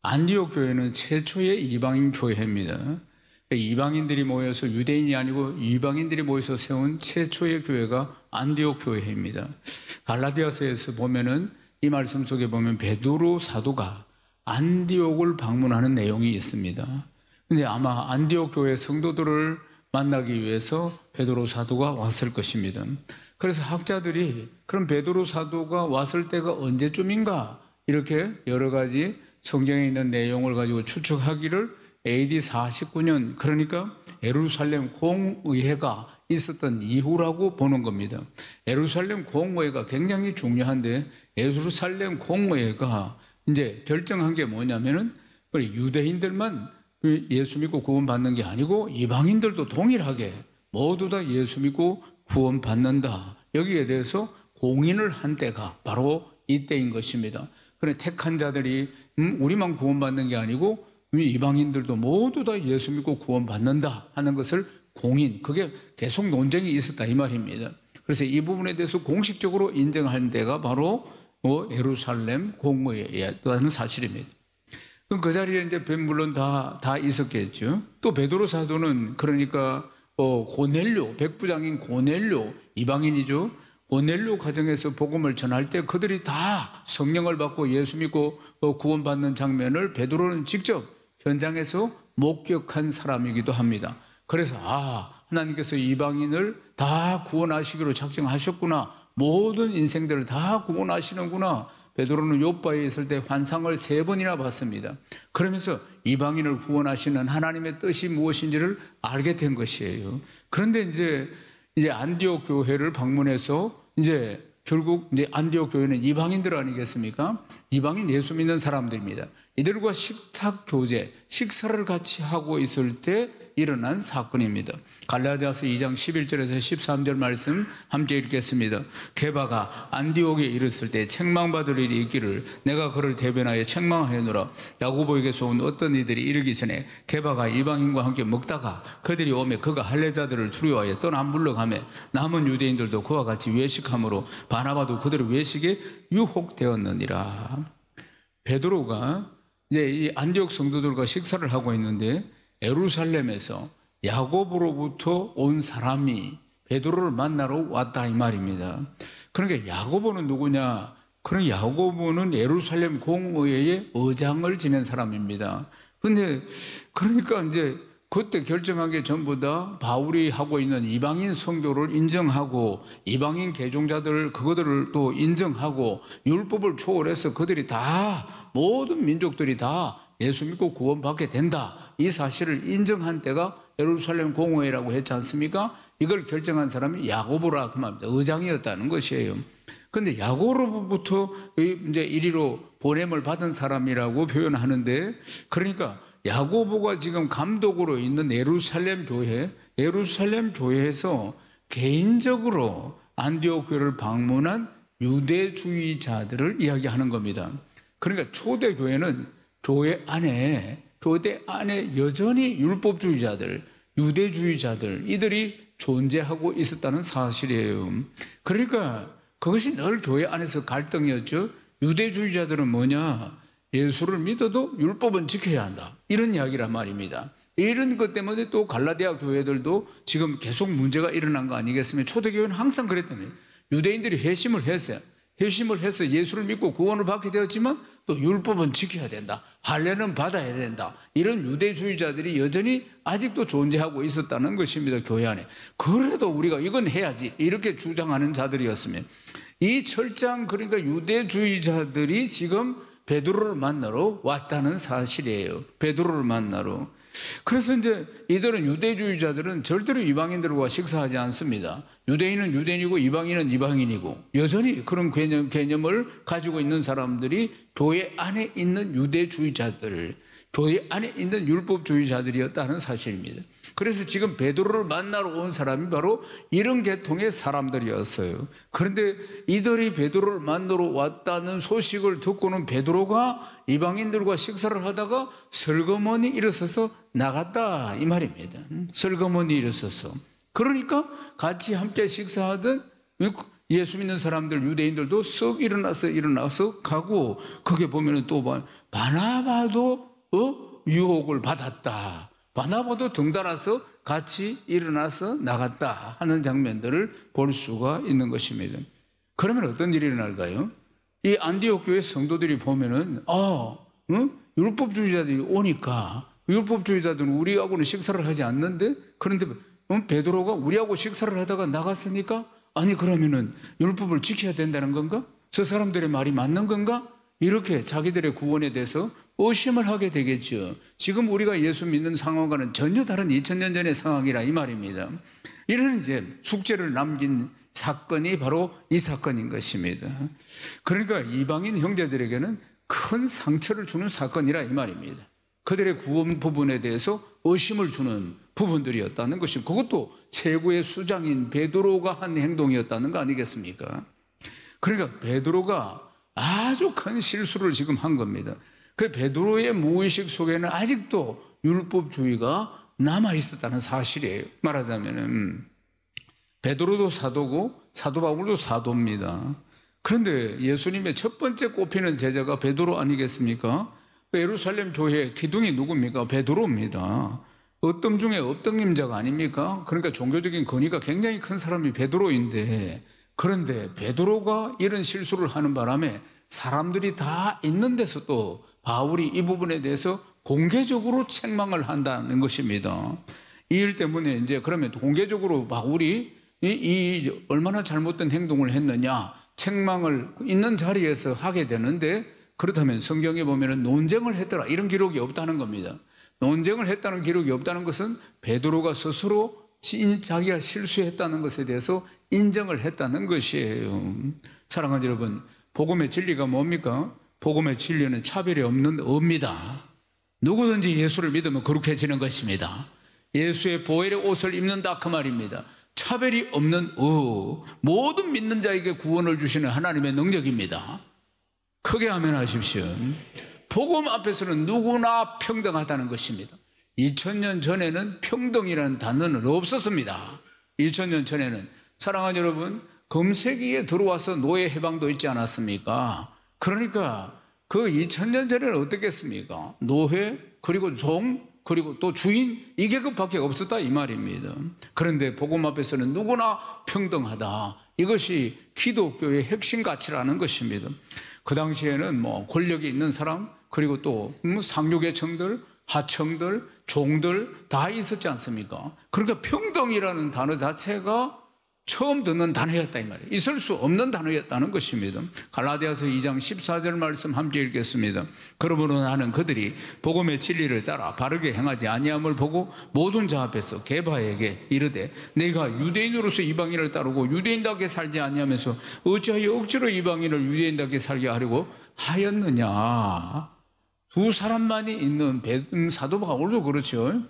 안디옥 교회는 최초의 이방인 교회입니다. 이방인들이 모여서, 유대인이 아니고 이방인들이 모여서 세운 최초의 교회가 안디옥 교회입니다. 갈라디아서에서 보면은 이 말씀 속에 보면 베드로 사도가 안디옥을 방문하는 내용이 있습니다. 근데 아마 안디옥 교회 성도들을 만나기 위해서 베드로 사도가 왔을 것입니다. 그래서 학자들이 그럼 베드로 사도가 왔을 때가 언제쯤인가 이렇게 여러 가지 성경에 있는 내용을 가지고 추측하기를 AD 49년, 그러니까 예루살렘 공의회가 있었던 이후라고 보는 겁니다. 예루살렘 공의회가 굉장히 중요한데, 예루살렘 공의회가 이제 결정한 게 뭐냐면은 유대인들만 예수 믿고 구원받는 게 아니고 이방인들도 동일하게 모두 다 예수 믿고 구원받는다. 여기에 대해서 공인을 한 때가 바로 이때인 것입니다. 그래, 택한 자들이 우리만 구원받는 게 아니고 이방인들도 모두 다 예수 믿고 구원받는다 하는 것을 공인, 그게 계속 논쟁이 있었다 이 말입니다. 그래서 이 부분에 대해서 공식적으로 인정한 데가 바로 예루살렘 공의회라는 사실입니다. 그 자리에 이제 물론 다 있었겠죠. 또 베드로 사도는 그러니까 고넬료, 백부장인 고넬료, 이방인이죠. 고넬료 가정에서 복음을 전할 때 그들이 다 성령을 받고 예수 믿고 구원받는 장면을 베드로는 직접 현장에서 목격한 사람이기도 합니다. 그래서 하나님께서 이방인을 다 구원하시기로 작정하셨구나, 모든 인생들을 다 구원하시는구나. 베드로는 요바에 있을 때 환상을 3번이나 봤습니다. 그러면서 이방인을 구원하시는 하나님의 뜻이 무엇인지를 알게 된 것이에요. 그런데 이제 안디옥 교회를 방문해서 이제 결국 이제 안디옥 교회는 이방인들 아니겠습니까? 이방인 예수 믿는 사람들입니다. 이들과 식탁 교제, 식사를 같이 하고 있을 때 일어난 사건입니다. 갈라디아서 2장 11절에서 13절 말씀 함께 읽겠습니다. 게바가 안디옥에 이르렀을 때 책망받을 일이 있기를 내가 그를 대변하여 책망하였노라. 야고보에게서 온 어떤 이들이 이르기 전에 게바가 이방인과 함께 먹다가 그들이 오매 그가 할례자들을 두려워하여 떠나 물러가매 남은 유대인들도 그와 같이 외식함으로 바나바도 그들의 외식에 유혹되었느니라. 베드로가 이제 이 안디옥 성도들과 식사를 하고 있는데 예루살렘에서 야고보로부터 온 사람이 베드로를 만나러 왔다 이 말입니다. 그러니까 야고보는 누구냐? 그런 야고보는 예루살렘 공의회의 의장을 지낸 사람입니다. 근데 그러니까 이제 그때 결정한 게 전부 다 바울이 하고 있는 이방인 선교를 인정하고 이방인 개종자들 그거들을 또 인정하고 율법을 초월해서 그들이 다 모든 민족들이 다 예수 믿고 구원받게 된다, 이 사실을 인정한 때가 예루살렘 공의회라고 했지 않습니까? 이걸 결정한 사람이 야고보라 그 말입니다. 의장이었다는 것이에요. 그런데 야고보로부터 이제 이리로 보냄을 받은 사람이라고 표현하는데, 그러니까 야고보가 지금 감독으로 있는 예루살렘 교회에서 개인적으로 안디옥 교회를 방문한 유대주의자들을 이야기하는 겁니다. 그러니까 초대 교회는 교회 안에 여전히 율법주의자들, 유대주의자들, 이들이 존재하고 있었다는 사실이에요. 그러니까 그것이 늘 교회 안에서 갈등이었죠. 유대주의자들은 뭐냐? 예수를 믿어도 율법은 지켜야 한다, 이런 이야기란 말입니다. 이런 것 때문에 또 갈라디아 교회들도 지금 계속 문제가 일어난 거 아니겠습니까? 초대교회는 항상 그랬다며. 유대인들이 회심을 해서 예수를 믿고 구원을 받게 되었지만 또 율법은 지켜야 된다, 할례는 받아야 된다, 이런 유대주의자들이 여전히 아직도 존재하고 있었다는 것입니다. 교회 안에. 그래도 우리가 이건 해야지 이렇게 주장하는 자들이었으면, 이 철장, 그러니까 유대주의자들이 지금 베드로를 만나러 왔다는 사실이에요. 베드로를 만나러. 그래서 이제 이들은, 유대주의자들은 절대로 이방인들과 식사하지 않습니다. 유대인은 유대인이고 이방인은 이방인이고, 여전히 그런 개념을 가지고 있는 사람들이 교회 안에 있는 유대주의자들, 교회 안에 있는 율법주의자들이었다는 사실입니다. 그래서 지금 베드로를 만나러 온 사람이 바로 이런 계통의 사람들이었어요. 그런데 이들이 베드로를 만나러 왔다는 소식을 듣고는 베드로가 이방인들과 식사를 하다가 슬그머니 일어서서 나갔다 이 말입니다. 슬그머니 일어서서. 그러니까 같이 함께 식사하던 예수 믿는 사람들, 유대인들도 썩 일어나서 가고, 거기에 보면은 또 바나바도 유혹을 받았다. 바나바도 덩달아서 같이 일어나서 나갔다 하는 장면들을 볼 수가 있는 것입니다. 그러면 어떤 일이 일어날까요? 이 안디옥 교회 성도들이 보면은 율법주의자들이 오니까, 율법주의자들은 우리하고는 식사를 하지 않는데, 그런데 베드로가 우리하고 식사를 하다가 나갔으니까, 아니 그러면은 율법을 지켜야 된다는 건가? 저 사람들의 말이 맞는 건가? 이렇게 자기들의 구원에 대해서 의심을 하게 되겠죠. 지금 우리가 예수 믿는 상황과는 전혀 다른 2000년 전의 상황이라 이 말입니다. 이런 이제 숙제를 남긴 사건이 바로 이 사건인 것입니다. 그러니까 이방인 형제들에게는 큰 상처를 주는 사건이라 이 말입니다. 그들의 구원 부분에 대해서 의심을 주는 부분들이었다는 것이, 그것도 최고의 수장인 베드로가 한 행동이었다는 거 아니겠습니까? 그러니까 베드로가 아주 큰 실수를 지금 한 겁니다. 그 베드로의 무의식 속에는 아직도 율법주의가 남아 있었다는 사실이에요. 말하자면은 베드로도 사도고 사도 바울도 사도입니다. 그런데 예수님의 첫 번째 꼽히는 제자가 베드로 아니겠습니까? 예루살렘 교회의 기둥이 누굽니까? 베드로입니다. 어떤 중에 업등임자가 아닙니까? 그러니까 종교적인 권위가 굉장히 큰 사람이 베드로인데, 그런데 베드로가 이런 실수를 하는 바람에 사람들이 다 있는 데서도 바울이 이 부분에 대해서 공개적으로 책망을 한다는 것입니다. 이 일 때문에 이제 그러면 공개적으로 바울이 이 얼마나 잘못된 행동을 했느냐 책망을 있는 자리에서 하게 되는데, 그렇다면 성경에 보면은 논쟁을 했더라 이런 기록이 없다는 겁니다. 논쟁을 했다는 기록이 없다는 것은 베드로가 스스로 자기가 실수했다는 것에 대해서 인정을 했다는 것이에요. 사랑하는 여러분, 복음의 진리가 뭡니까? 복음의 진리는 차별이 없는 의입니다. 누구든지 예수를 믿으면 거룩해지는 것입니다. 예수의 보혈의 옷을 입는다 그 말입니다. 차별이 없는 의, 모든 믿는 자에게 구원을 주시는 하나님의 능력입니다. 크게 아멘하십시오. 복음 앞에서는 누구나 평등하다는 것입니다. 2000년 전에는 평등이라는 단어는 없었습니다. 2000년 전에는, 사랑하는 여러분, 금세기에 들어와서 노예 해방도 있지 않았습니까? 그러니까 그 2000년 전에는 어떻겠습니까? 노예, 그리고 종, 그리고 또 주인, 이 계급밖에 없었다 이 말입니다. 그런데 복음 앞에서는 누구나 평등하다. 이것이 기독교의 핵심 가치라는 것입니다. 그 당시에는 권력이 있는 사람, 그리고 또 상류계층들, 하층들, 종들 다 있었지 않습니까? 그러니까 평등이라는 단어 자체가 처음 듣는 단어였다 이 말이에요. 있을 수 없는 단어였다는 것입니다. 갈라디아서 2장 14절 말씀 함께 읽겠습니다. 그러므로 나는 그들이 복음의 진리를 따라 바르게 행하지 아니함을 보고 모든 자 앞에서 게바에게 이르되, 내가 유대인으로서 이방인을 따르고 유대인답게 살지 아니하면서 어찌하여 억지로 이방인을 유대인답게 살게 하려고 하였느냐. 두 사람만이 있는 사도 바울도 그렇죠.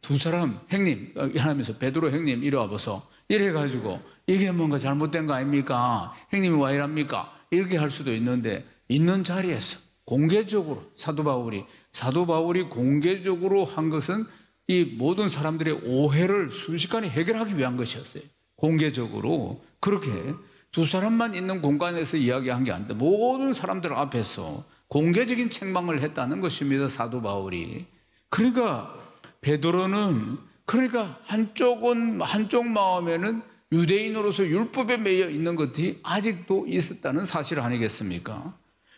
두 사람 형님 하면서 베드로 형님 이리 와보소. 이래가지고 이게 뭔가 잘못된 거 아닙니까? 형님이 와 이랍니까? 이렇게 할 수도 있는데, 있는 자리에서 공개적으로 사도 바울이 공개적으로 한 것은 이 모든 사람들의 오해를 순식간에 해결하기 위한 것이었어요. 공개적으로 그렇게 두 사람만 있는 공간에서 이야기한 게 아닌데 모든 사람들 앞에서 공개적인 책망을 했다는 것입니다. 사도 바울이. 그러니까 베드로는 한쪽 마음에는 유대인으로서 율법에 매여 있는 것이 아직도 있었다는 사실 아니겠습니까?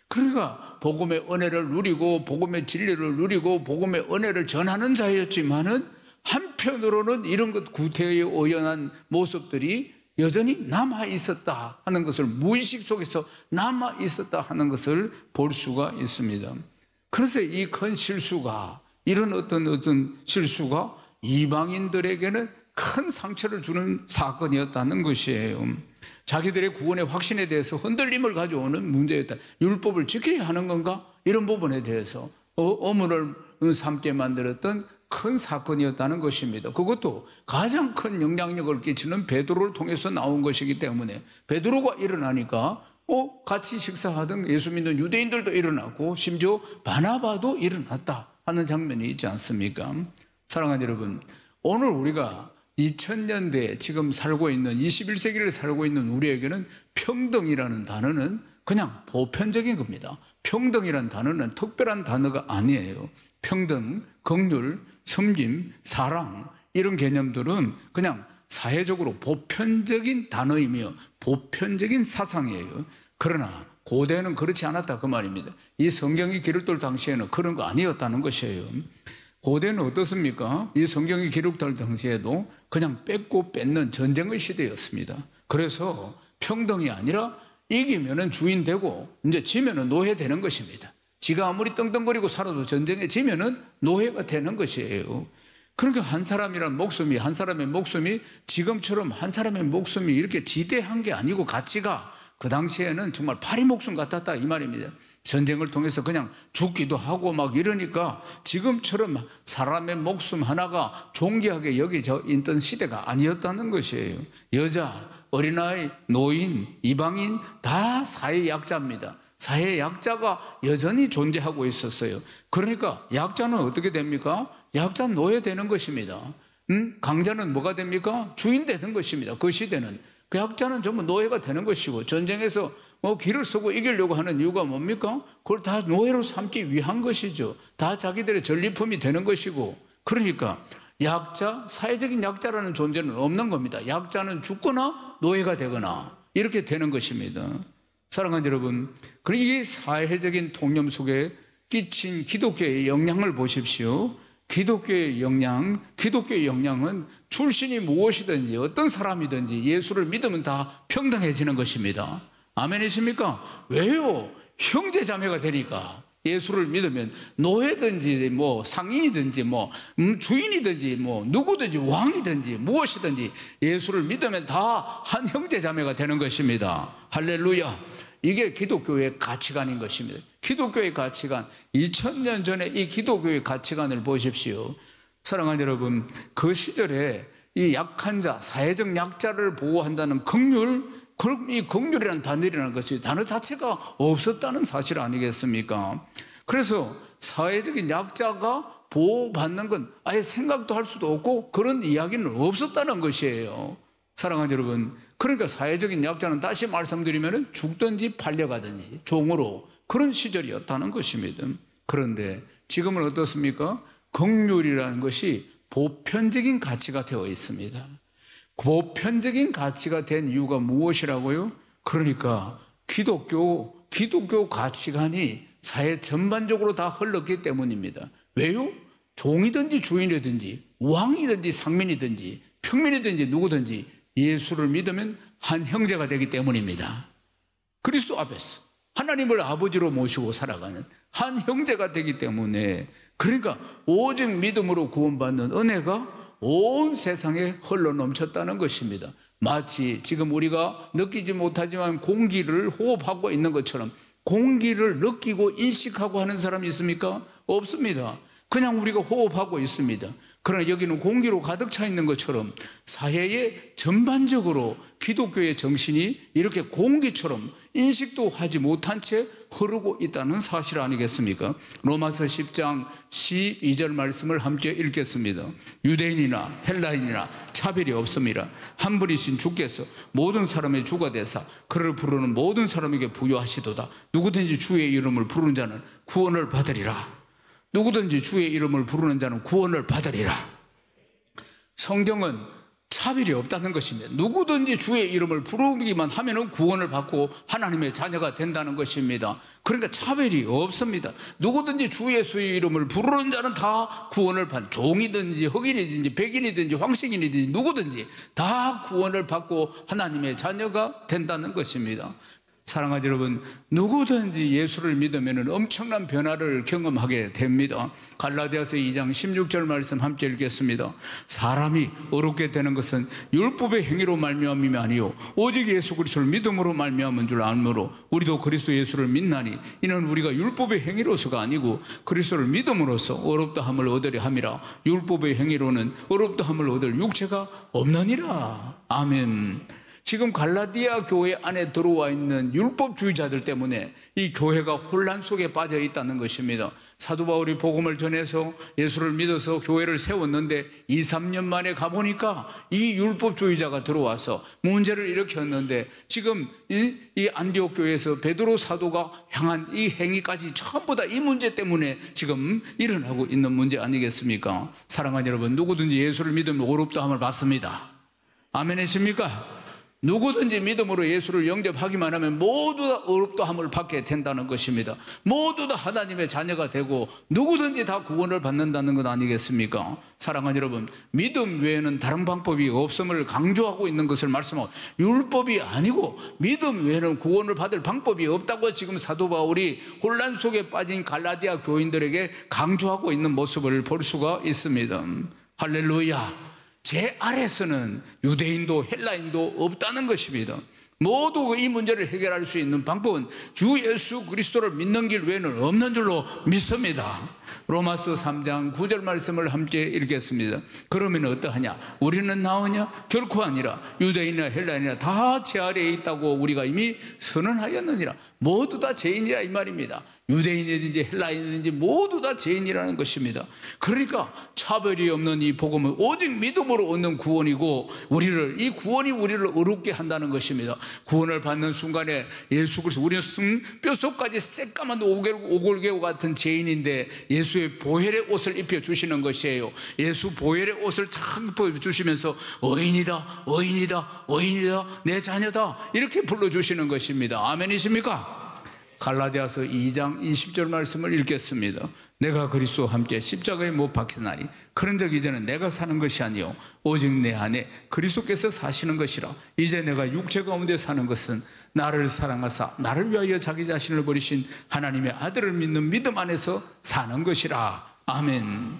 그러니까 복음의 은혜를 누리고 복음의 진리를 누리고 복음의 은혜를 전하는 자였지만은 한편으로는 이런 것 구태의 의연한 모습들이 여전히 남아 있었다 하는 것을, 무의식 속에서 남아 있었다 하는 것을 볼 수가 있습니다. 그래서 이 큰 실수가, 이런 어떤 실수가 이방인들에게는 큰 상처를 주는 사건이었다는 것이에요. 자기들의 구원의 확신에 대해서 흔들림을 가져오는 문제였다. 율법을 지켜야 하는 건가? 이런 부분에 대해서 의문을 삼게 만들었던 큰 사건이었다는 것입니다. 그것도 가장 큰 영향력을 끼치는 베드로를 통해서 나온 것이기 때문에, 베드로가 일어나니까 같이 식사하던 예수 믿는 유대인들도 일어났고 심지어 바나바도 일어났다 하는 장면이 있지 않습니까? 사랑하는 여러분, 오늘 우리가 2000년대에 지금 살고 있는 21세기를 살고 있는 우리에게는 평등이라는 단어는 그냥 보편적인 겁니다. 평등이라는 단어는 특별한 단어가 아니에요. 평등, 긍휼, 섬김, 사랑 이런 개념들은 그냥 사회적으로 보편적인 단어이며 보편적인 사상이에요. 그러나 고대는 그렇지 않았다 그 말입니다. 이 성경이 기록될 당시에는 그런 거 아니었다는 것이에요. 고대는 어떻습니까? 이 성경이 기록될 당시에도 그냥 뺏고 뺏는 전쟁의 시대였습니다. 그래서 평등이 아니라 이기면은 주인 되고 이제 지면은 노예 되는 것입니다. 지가 아무리 떵떵거리고 살아도 전쟁에 지면은 노예가 되는 것이에요. 그러니까 한 사람의 목숨이 지금처럼 한 사람의 목숨이 이렇게 지대한 게 아니고 가치가 그 당시에는 정말 파리 목숨 같았다 이 말입니다. 전쟁을 통해서 그냥 죽기도 하고 막 이러니까 지금처럼 사람의 목숨 하나가 존귀하게 여겨져 있던 시대가 아니었다는 것이에요. 여자, 어린아이, 노인, 이방인 다 사회 약자입니다. 사회 약자가 여전히 존재하고 있었어요. 그러니까 약자는 어떻게 됩니까? 약자는 노예 되는 것입니다. 강자는 뭐가 됩니까? 주인 되는 것입니다. 그 시대는. 그 약자는 전부 노예가 되는 것이고 전쟁에서 길을 서고 이기려고 하는 이유가 뭡니까? 그걸 다 노예로 삼기 위한 것이죠. 다 자기들의 전리품이 되는 것이고 그러니까 약자, 사회적인 약자라는 존재는 없는 겁니다. 약자는 죽거나 노예가 되거나 이렇게 되는 것입니다. 사랑하는 여러분, 이 사회적인 통념 속에 끼친 기독교의 영향을 보십시오. 기독교의 영향은 출신이 무엇이든지 어떤 사람이든지 예수를 믿으면 다 평등해지는 것입니다. 아멘이십니까? 왜요? 형제 자매가 되니까. 예수를 믿으면 노예든지 상인이든지 주인이든지 누구든지 왕이든지 무엇이든지 예수를 믿으면 다 한 형제 자매가 되는 것입니다. 할렐루야. 이게 기독교의 가치관인 것입니다. 기독교의 가치관, 2000년 전에 이 기독교의 가치관을 보십시오. 사랑하는 여러분, 그 시절에 이 약한 자, 사회적 약자를 보호한다는 긍휼, 이 긍휼이라는 단어라는 것이 단어 자체가 없었다는 사실 아니겠습니까? 그래서 사회적인 약자가 보호받는 건 아예 생각도 할 수도 없고 그런 이야기는 없었다는 것이에요. 사랑하는 여러분, 그러니까 사회적인 약자는 다시 말씀드리면 죽든지 팔려가든지 종으로 그런 시절이었다는 것입니다. 그런데 지금은 어떻습니까? 긍휼이라는 것이 보편적인 가치가 되어 있습니다. 보편적인 가치가 된 이유가 무엇이라고요? 그러니까 기독교 가치관이 사회 전반적으로 다 흘렀기 때문입니다. 왜요? 종이든지 주인이든지 왕이든지 상민이든지 평민이든지 누구든지 예수를 믿으면 한 형제가 되기 때문입니다. 그리스도 앞에서 하나님을 아버지로 모시고 살아가는 한 형제가 되기 때문에, 그러니까 오직 믿음으로 구원받는 은혜가 온 세상에 흘러넘쳤다는 것입니다. 마치 지금 우리가 느끼지 못하지만 공기를 호흡하고 있는 것처럼 공기를 느끼고 인식하고 하는 사람이 있습니까? 없습니다. 그냥 우리가 호흡하고 있습니다. 그러나 여기는 공기로 가득 차 있는 것처럼 사회에 전반적으로 기독교의 정신이 이렇게 공기처럼 인식도 하지 못한 채 흐르고 있다는 사실 아니겠습니까? 로마서 10장 12절 말씀을 함께 읽겠습니다. 유대인이나 헬라인이나 차별이 없음이라 한 분이신 주께서 모든 사람의 주가 되사 그를 부르는 모든 사람에게 부여하시도다. 누구든지 주의 이름을 부르는 자는 구원을 받으리라. 누구든지 주의 이름을 부르는 자는 구원을 받으리라. 성경은 차별이 없다는 것입니다. 누구든지 주의 이름을 부르기만 하면 구원을 받고 하나님의 자녀가 된다는 것입니다. 그러니까 차별이 없습니다. 누구든지 주 예수의 이름을 부르는 자는 다 구원을 받는, 종이든지 흑인이든지 백인이든지 황식인이든지 누구든지 다 구원을 받고 하나님의 자녀가 된다는 것입니다. 사랑하는 여러분, 누구든지 예수를 믿으면 엄청난 변화를 경험하게 됩니다. 갈라디아서 2장 16절 말씀 함께 읽겠습니다. 사람이 어렵게 되는 것은 율법의 행위로 말미암음이 아니요 오직 예수 그리스도를 믿음으로 말미암은 줄 알므로 우리도 그리스도 예수를 믿나니 이는 우리가 율법의 행위로서가 아니고 그리스도를 믿음으로써 어렵다함을 얻으려 함이라. 율법의 행위로는 어렵다함을 얻을 육체가 없느니라. 아멘. 지금 갈라디아 교회 안에 들어와 있는 율법주의자들 때문에 이 교회가 혼란 속에 빠져 있다는 것입니다. 사도 바울이 복음을 전해서 예수를 믿어서 교회를 세웠는데 2, 3년 만에 가보니까 이 율법주의자가 들어와서 문제를 일으켰는데 지금 이 안디옥 교회에서 베드로 사도가 향한 이 행위까지 전부 다 이 문제 때문에 지금 일어나고 있는 문제 아니겠습니까? 사랑하는 여러분, 누구든지 예수를 믿으면 어렵다함을 받습니다. 아멘이십니까? 누구든지 믿음으로 예수를 영접하기만 하면 모두 다 어렵다함을 받게 된다는 것입니다. 모두 다 하나님의 자녀가 되고 누구든지 다 구원을 받는다는 것 아니겠습니까? 사랑하는 여러분, 믿음 외에는 다른 방법이 없음을 강조하고 있는 것을 말씀하고, 율법이 아니고 믿음 외에는 구원을 받을 방법이 없다고 지금 사도 바울이 혼란 속에 빠진 갈라디아 교인들에게 강조하고 있는 모습을 볼 수가 있습니다. 할렐루야. 제 아래서는 유대인도 헬라인도 없다는 것입니다. 모두 이 문제를 해결할 수 있는 방법은 주 예수 그리스도를 믿는 길 외에는 없는 줄로 믿습니다. 로마서 3장 9절 말씀을 함께 읽겠습니다. 그러면 어떠하냐? 우리는 나으냐? 결코 아니라 유대인이나 헬라인이나 다 제 아래에 있다고 우리가 이미 선언하였느니라. 모두 다 죄인이라 이 말입니다. 유대인이든지 헬라인이든지 모두 다 죄인이라는 것입니다. 그러니까 차별이 없는 이 복음은 오직 믿음으로 얻는 구원이고, 이 구원이 우리를 어렵게 한다는 것입니다. 구원을 받는 순간에 예수 그리스도, 우리는 뼛속까지 새까만 오골개와 같은 죄인인데 예수의 보혈의 옷을 입혀주시는 것이에요. 예수 보혈의 옷을 탁 입혀주시면서 의인이다, 의인이다, 의인이다, 내 자녀다 이렇게 불러주시는 것입니다. 아멘이십니까? 갈라디아서 2장 20절 말씀을 읽겠습니다. 내가 그리스도와 함께 십자가에 못 박히나니 그런 적 이제는 내가 사는 것이 아니요 오직 내 안에 그리스도께서 사시는 것이라. 이제 내가 육체 가운데 사는 것은 나를 사랑하사 나를 위하여 자기 자신을 버리신 하나님의 아들을 믿는 믿음 안에서 사는 것이라. 아멘.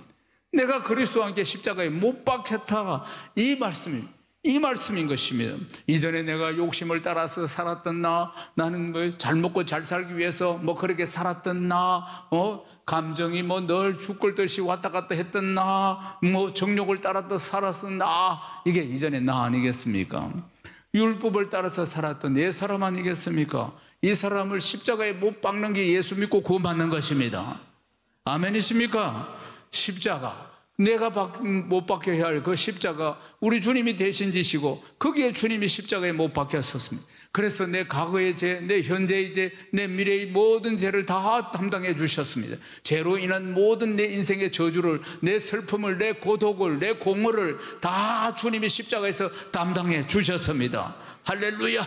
내가 그리스도와 함께 십자가에 못 박혔다, 이 말씀인 것입니다. 이전에 내가 욕심을 따라서 살았던 나는 뭐 잘 먹고 잘 살기 위해서 뭐 그렇게 살았던 감정이 뭐 늘 죽을 듯이 왔다 갔다 했던 뭐 정욕을 따라서 살았던 이게 이전에 나 아니겠습니까? 율법을 따라서 살았던 내 사람 아니겠습니까? 이 사람을 십자가에 못 박는 게 예수 믿고 구원받는 것입니다. 아멘이십니까? 십자가, 내가 못 박혀야 할 그 십자가, 우리 주님이 대신 지시고 거기에 주님이 십자가에 못 박혔었습니다. 그래서 내 과거의 죄, 내 현재의 죄, 내 미래의 모든 죄를 다 담당해 주셨습니다. 죄로 인한 모든 내 인생의 저주를, 내 슬픔을, 내 고독을, 내 공허를 다 주님이 십자가에서 담당해 주셨습니다. 할렐루야.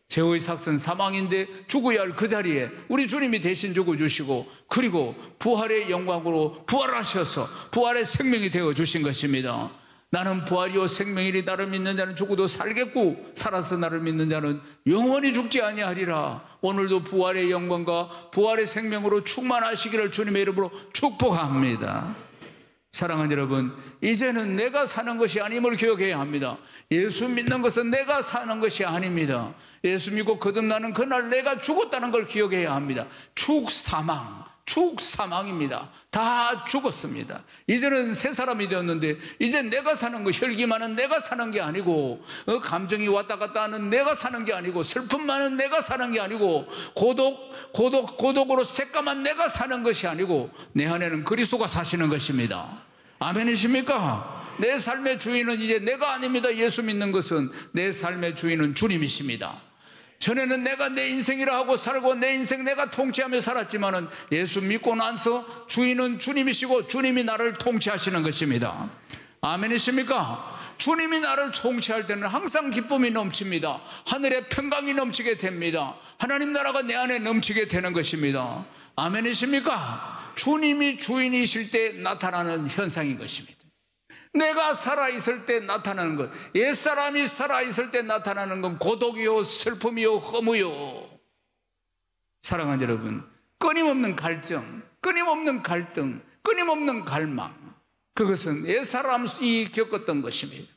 죄의 삭은 사망인데 죽어야 할 그 자리에 우리 주님이 대신 죽어주시고, 그리고 부활의 영광으로 부활하셔서 부활의 생명이 되어주신 것입니다. 나는 부활이요 생명이니 나를 믿는 자는 죽어도 살겠고 살아서 나를 믿는 자는 영원히 죽지 아니하리라. 오늘도 부활의 영광과 부활의 생명으로 충만하시기를 주님의 이름으로 축복합니다. 사랑하는 여러분, 이제는 내가 사는 것이 아님을 기억해야 합니다. 예수 믿는 것은 내가 사는 것이 아닙니다. 예수 믿고 거듭나는 그날 내가 죽었다는 걸 기억해야 합니다. 죽사망입니다. 다 죽었습니다. 이제는 새 사람이 되었는데 이제 내가 사는 거, 혈기만은 내가 사는 게 아니고, 감정이 왔다 갔다 하는 내가 사는 게 아니고, 슬픔만은 내가 사는 게 아니고, 고독으로 새까만 내가 사는 것이 아니고, 내 안에는 그리스도가 사시는 것입니다. 아멘이십니까? 내 삶의 주인은 이제 내가 아닙니다. 예수 믿는 것은 내 삶의 주인은 주님이십니다. 전에는 내가 내 인생이라 하고 살고 내 인생 내가 통치하며 살았지만은 예수 믿고 나서 주인은 주님이시고 주님이 나를 통치하시는 것입니다. 아멘이십니까? 주님이 나를 통치할 때는 항상 기쁨이 넘칩니다. 하늘의 평강이 넘치게 됩니다. 하나님 나라가 내 안에 넘치게 되는 것입니다. 아멘이십니까? 주님이 주인이실 때 나타나는 현상인 것입니다. 내가 살아있을 때 나타나는 것, 옛사람이 살아있을 때 나타나는 건 고독이요 슬픔이요 허무요. 사랑하는 여러분, 끊임없는 갈증, 끊임없는 갈등, 끊임없는 갈망, 그것은 옛사람이 겪었던 것입니다.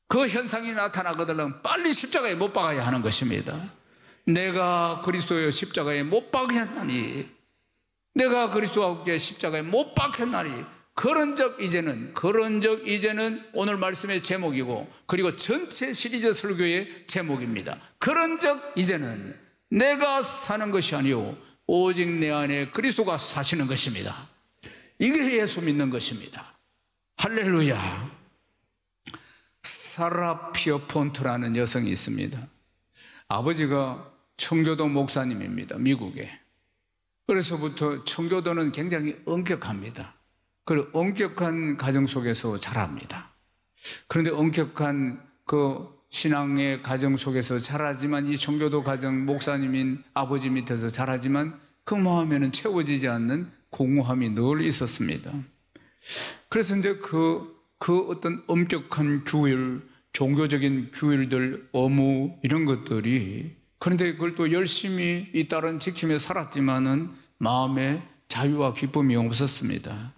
그 현상이 나타나거든 빨리 십자가에 못 박아야 하는 것입니다. 내가 그리스도의 십자가에 못 박혔나니, 내가 그리스도와 함께 십자가에 못 박혔나니, 그런 적 이제는 오늘 말씀의 제목이고, 그리고 전체 시리즈 설교의 제목입니다. 그런 적 이제는 내가 사는 것이 아니오 오직 내 안에 그리스도가 사시는 것입니다. 이게 예수 믿는 것입니다. 할렐루야. 사라 피어폰트라는 여성이 있습니다. 아버지가 청교도 목사님입니다. 미국에. 그래서부터 청교도는 굉장히 엄격합니다. 그리고 엄격한 가정 속에서 자랍니다. 그런데 엄격한 그 신앙의 가정 속에서 자라지만, 이 청교도 가정 목사님인 아버지 밑에서 자라지만 그 마음에는 채워지지 않는 공허함이 늘 있었습니다. 그래서 이제 그 어떤 엄격한 규율, 종교적인 규율들, 의무 이런 것들이, 그런데 그걸 또 열심히 이 딸은 지키며 살았지만은 마음에 자유와 기쁨이 없었습니다.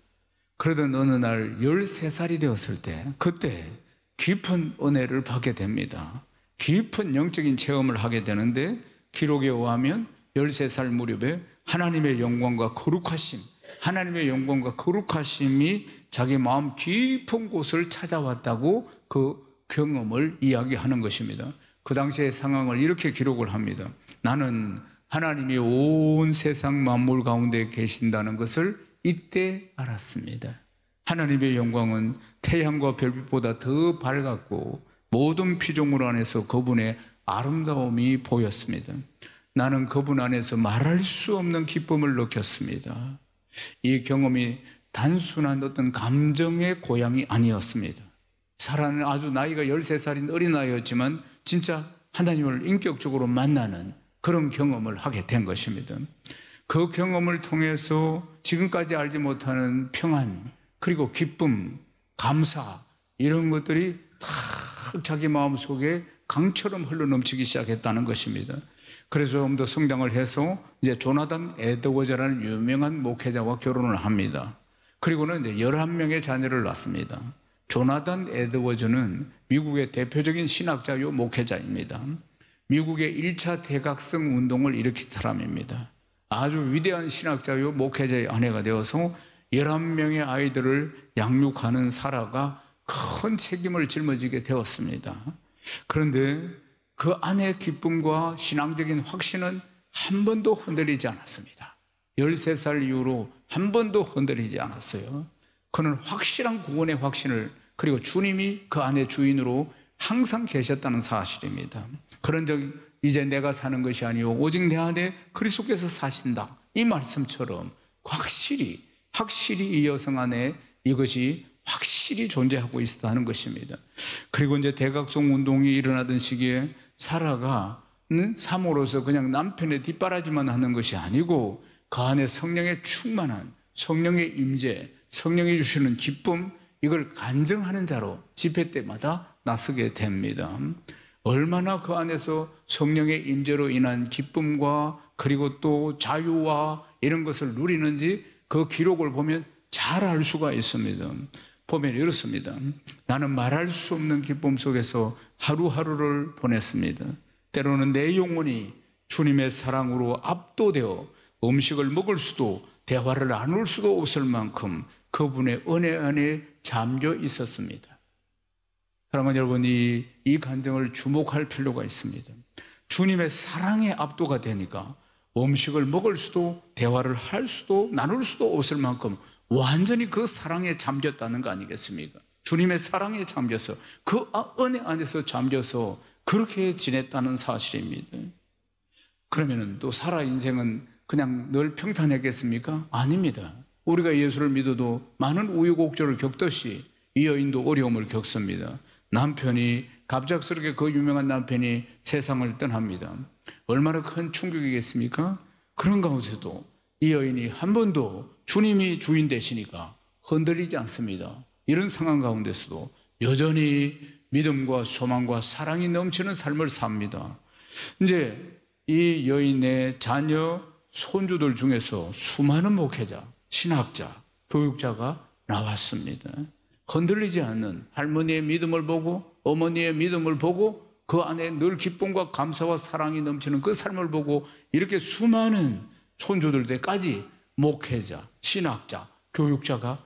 그러던 어느 날 13살이 되었을 때, 그때 깊은 은혜를 받게 됩니다. 깊은 영적인 체험을 하게 되는데, 기록에 의하면 13살 무렵에 하나님의 영광과 거룩하심이 자기 마음 깊은 곳을 찾아왔다고 그 경험을 이야기하는 것입니다. 그 당시의 상황을 이렇게 기록을 합니다. 나는 하나님이 온 세상 만물 가운데 계신다는 것을 이때 알았습니다. 하나님의 영광은 태양과 별빛보다 더 밝았고 모든 피조물 안에서 그분의 아름다움이 보였습니다. 나는 그분 안에서 말할 수 없는 기쁨을 느꼈습니다. 이 경험이 단순한 어떤 감정의 고향이 아니었습니다. 사라는 아주 나이가 13살인 어린아이였지만 진짜 하나님을 인격적으로 만나는 그런 경험을 하게 된 것입니다. 그 경험을 통해서 지금까지 알지 못하는 평안, 그리고 기쁨, 감사, 이런 것들이 다 자기 마음속에 강처럼 흘러넘치기 시작했다는 것입니다. 그래서 좀 더 성장을 해서 이제 조나단 에드워즈라는 유명한 목회자와 결혼을 합니다. 그리고는 이제 11명의 자녀를 낳습니다. 조나단 에드워즈는 미국의 대표적인 신학자요 목회자입니다. 미국의 1차 대각성 운동을 일으킨 사람입니다. 아주 위대한 신학자요 목회자의 아내가 되어서 11명의 아이들을 양육하는 사라가 큰 책임을 짊어지게 되었습니다. 그런데 그 아내의 기쁨과 신앙적인 확신은 한 번도 흔들리지 않았습니다. 13살 이후로 한 번도 흔들리지 않았어요. 그는 확실한 구원의 확신을, 그리고 주님이 그 안의 주인으로 항상 계셨다는 사실입니다. 그런 적 이제 내가 사는 것이 아니오 오직 내 안에 그리스도께서 사신다, 이 말씀처럼 확실히 이 여성 안에 이것이 확실히 존재하고 있었다는 것입니다. 그리고 이제 대각성 운동이 일어나던 시기에 사라가 사모로서 그냥 남편의 뒷바라지만 하는 것이 아니고 그 안에 성령의 충만한, 성령의 임재, 성령이 주시는 기쁨, 이걸 간증하는 자로 집회 때마다 나서게 됩니다. 얼마나 그 안에서 성령의 임재로 인한 기쁨과 그리고 또 자유와 이런 것을 누리는지 그 기록을 보면 잘 알 수가 있습니다. 보면 이렇습니다. 나는 말할 수 없는 기쁨 속에서 하루하루를 보냈습니다. 때로는 내 영혼이 주님의 사랑으로 압도되어 음식을 먹을 수도 대화를 나눌 수도 없을 만큼 그분의 은혜 안에 잠겨 있었습니다. 사랑하는 여러분, 이 감정을 주목할 필요가 있습니다. 주님의 사랑에 압도가 되니까 음식을 먹을 수도 대화를 할 수도 나눌 수도 없을 만큼 완전히 그 사랑에 잠겼다는 거 아니겠습니까? 주님의 사랑에 잠겨서 그 은혜 안에서 잠겨서 그렇게 지냈다는 사실입니다. 그러면 또 사라 인생은 그냥 늘 평탄했겠습니까? 아닙니다. 우리가 예수를 믿어도 많은 우여곡절을 겪듯이 이 여인도 어려움을 겪습니다. 남편이 갑작스럽게, 그 유명한 남편이 세상을 떠납니다. 얼마나 큰 충격이겠습니까? 그런 가운데서도 이 여인이 한 번도 주님이 주인 되시니까 흔들리지 않습니다. 이런 상황 가운데서도 여전히 믿음과 소망과 사랑이 넘치는 삶을 삽니다. 이제 이 여인의 자녀, 손주들 중에서 수많은 목회자, 신학자, 교육자가 나왔습니다. 흔들리지 않는 할머니의 믿음을 보고, 어머니의 믿음을 보고, 그 안에 늘 기쁨과 감사와 사랑이 넘치는 그 삶을 보고 이렇게 수많은 손주들까지 목회자, 신학자, 교육자가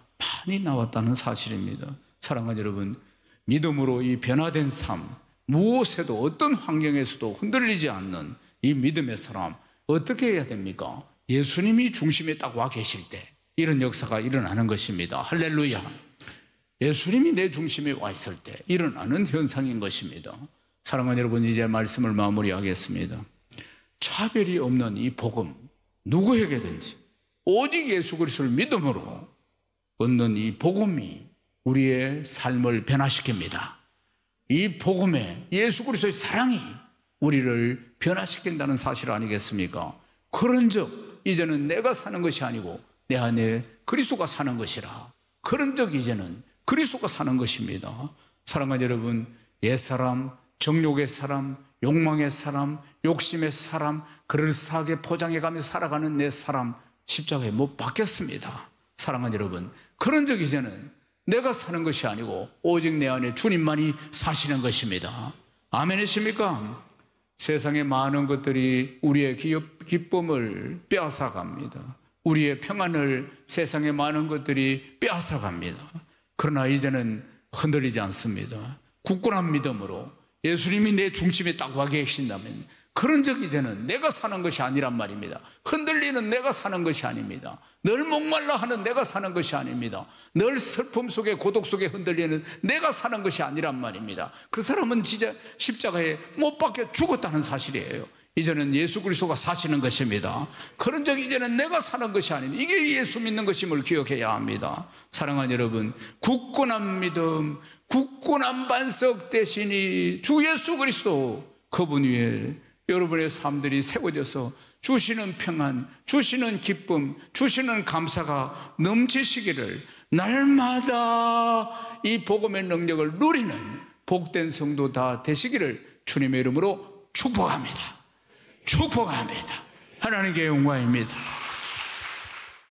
많이 나왔다는 사실입니다. 사랑하는 여러분, 믿음으로 이 변화된 삶, 무엇에도 어떤 환경에서도 흔들리지 않는 이 믿음의 사람, 어떻게 해야 됩니까? 예수님이 중심에 딱 와 계실 때 이런 역사가 일어나는 것입니다. 할렐루야. 예수님이 내 중심에 와 있을 때 일어나는 현상인 것입니다. 사랑하는 여러분, 이제 말씀을 마무리하겠습니다. 차별이 없는 이 복음, 누구에게든지 오직 예수 그리스도를 믿음으로 얻는 이 복음이 우리의 삶을 변화시킵니다. 이 복음에 예수 그리스도의 사랑이 우리를 변화시킨다는 사실 아니겠습니까? 그런즉 이제는 내가 사는 것이 아니고 내 안에 그리스도가 사는 것이라. 그런즉 이제는 그리스도가 사는 것입니다. 사랑하는 여러분, 옛사람, 정욕의 사람, 욕망의 사람, 욕심의 사람, 그럴싸하게 포장해가며 살아가는 내 사람 십자가에 못 박혔습니다. 사랑하는 여러분, 그런즉 이제는 내가 사는 것이 아니고 오직 내 안에 주님만이 사시는 것입니다. 아멘이십니까? 세상의 많은 것들이 우리의 기쁨을 빼앗아갑니다. 우리의 평안을 세상의 많은 것들이 빼앗아갑니다. 그러나 이제는 흔들리지 않습니다. 굳건한 믿음으로 예수님이 내 중심에 딱 와 계신다면 그런즉 이제는 내가 사는 것이 아니란 말입니다. 흔들리는 내가 사는 것이 아닙니다. 늘 목말라 하는 내가 사는 것이 아닙니다. 늘 슬픔 속에 고독 속에 흔들리는 내가 사는 것이 아니란 말입니다. 그 사람은 진짜 십자가에 못 박혀 죽었다는 사실이에요. 이제는 예수 그리스도가 사시는 것입니다. 그런즉 이제는 내가 사는 것이 아닙니다. 이게 예수 믿는 것임을 기억해야 합니다. 사랑하는 여러분, 굳건한 믿음, 굳건한 반석 대신이 주 예수 그리스도, 그분 위에 여러분의 삶들이 세워져서 주시는 평안, 주시는 기쁨, 주시는 감사가 넘치시기를, 날마다 이 복음의 능력을 누리는 복된 성도 다 되시기를 주님의 이름으로 축복합니다. 축복합니다. 하나님께 영광입니다.